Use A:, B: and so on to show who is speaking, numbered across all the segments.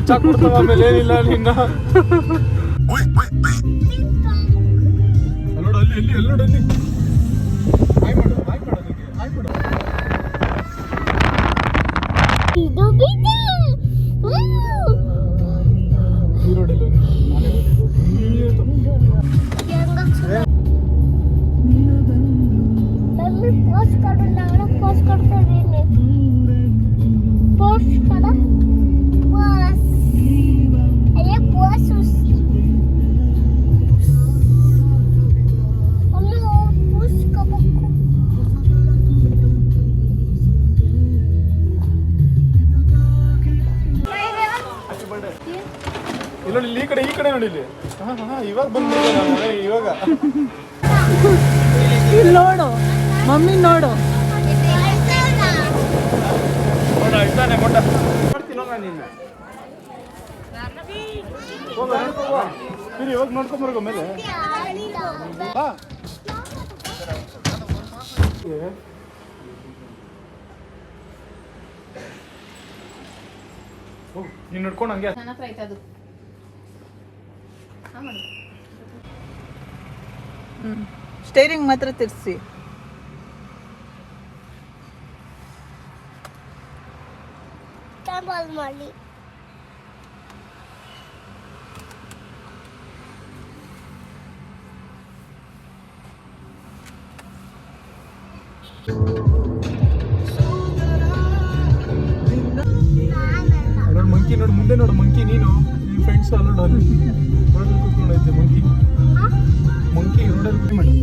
A: ಕೊಡ್ತಾವ ಆಮೇಲೆ ಏನಿಲ್ಲ ನಿನ್ನ ನೋಡು ಅಲ್ಲಿ ಎಲ್ಲಿ ನೋಡಲ್ಲಿ ಹಾಯ್ ಮಾಡು ಹಾಯ್ ಮಾಡು
B: ಇದು ಬಿಟ್ಟು
A: ಈ ರೋಡಲ್ಲಿ
B: मम्मी पोस्ट करो ना पोस्ट करते रहने पोस्ट करो बस अरे पोस्ट मम्मी वो पोस्ट करो
A: ಇಲ್ಲಿ ಈ ಕಡೆ ನೋಡಿ ಇಲ್ಲಿ ಇವಾಗ ಬಂದ್ಬಿಟ್ಟೆ ಇವಾಗ
C: ಇಲ್ಲಿ ನೋಡು ಮಮ್ಮಿ ನೋಡು
A: ಇದ್ದಾನೆ ಮೊಟ್ಟ ಮಾಡ್ತೀನಿ ಹೋಗ ನಿನ್ನ ಹೋಗ ಇವಾಗ ನೋಡ್ಕೊಂಬರ್ಗೋ ಮೇಲೆ ನೀನು ನೋಡ್ಕೊಂಡು ಹಂಗೆ
C: ಸ್ಟೇರಿಂಗ್ ಮಾತ್ರ ತಿರ್ಸಿ
B: ಟಂಬಲ್ ಮಾಡಿ
A: ನೋಡು ಮಂಕಿ ನೋಡು ಮುಂದೆ ನೋಡು ಮಂಕಿ ನೀನು ನಿಮ್ಮ ಫ್ರೆಂಡ್ಸ್ ಅಲ್ಲ ನೋಡು ರೋಡಲ್ಲಿ ಕೂತ್ಕೊಂಡೈತೆ ಮಂಕಿ ರೋಡಲ್ಲಿ ಮಾಡಿ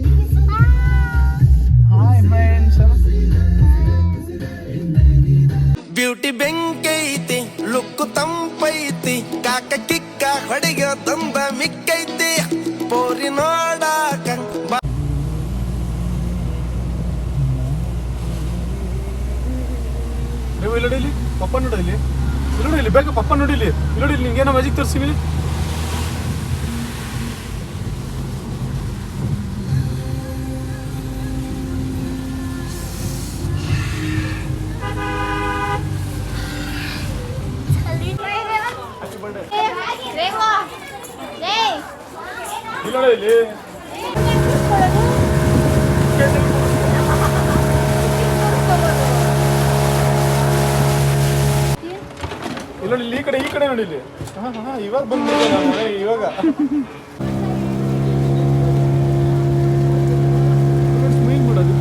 A: ಹಾಯ್ ಫ್ರೆಂಡ್ಸ್
D: ಬ್ಯೂಟಿ ಬೆಂಕೈತಿ ಲುಕ್ಕು ತಂಪೈತಿ ಕಾಕ ಕಿಕ್ಕ ಹೊಡೆಗೆ ತಂದ ಮಿಕ್ಕೈತಿ ಪೋರಿ ನೋಡಾಕ
A: ನೀವು ಇಲ್ಲಿ ನೋಡಿಲಿ ಪಪ್ಪ ನೋಡಿಲಿ ಇಲ್ಲಿ ಬೇಗ ಪಪ್ಪ ನೋಡಿಲಿ ಇಲ್ಲಿ ನಿಂಗೇನೋ ಮ್ಯಾಜಿಕ್ ತೋರಿಸಿವಿ ಇಲ್ಲಿ ಈ ಕಡೆ ನೋಡಿಲಿ ಇವಾಗ ಬಂದ್ಬಿಟ್ಟೆ ಇವಾಗ ಸ್ಮೈಲ್ ಮಾಡೋದು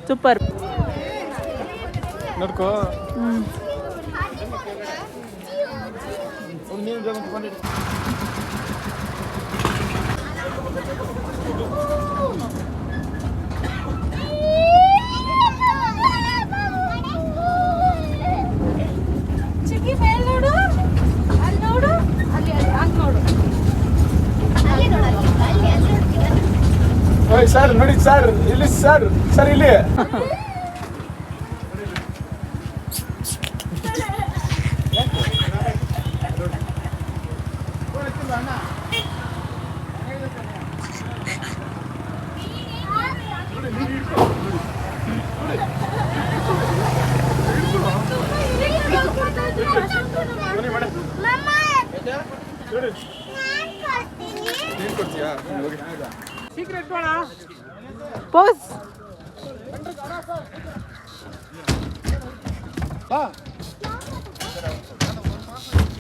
C: ಸೂಪರ್
A: ನೋಡ್ಕೋ ನೀನು ಜಾಗ ಬಂದಿರಿ
B: ಚಿಕ್ಕಿ ಮೇಲೆ ನೋಡು ಅಲ್ಲಿ ನೋಡು ಅಲ್ಲಿ ಹಂಗೆ ನೋಡು
A: ಸರ್ ನೋಡಿ ಸರ್ ಇಲ್ಲಿ ಸರ್ ಇಲ್ಲಿ
C: ಪೋಸ್
A: ಬಾ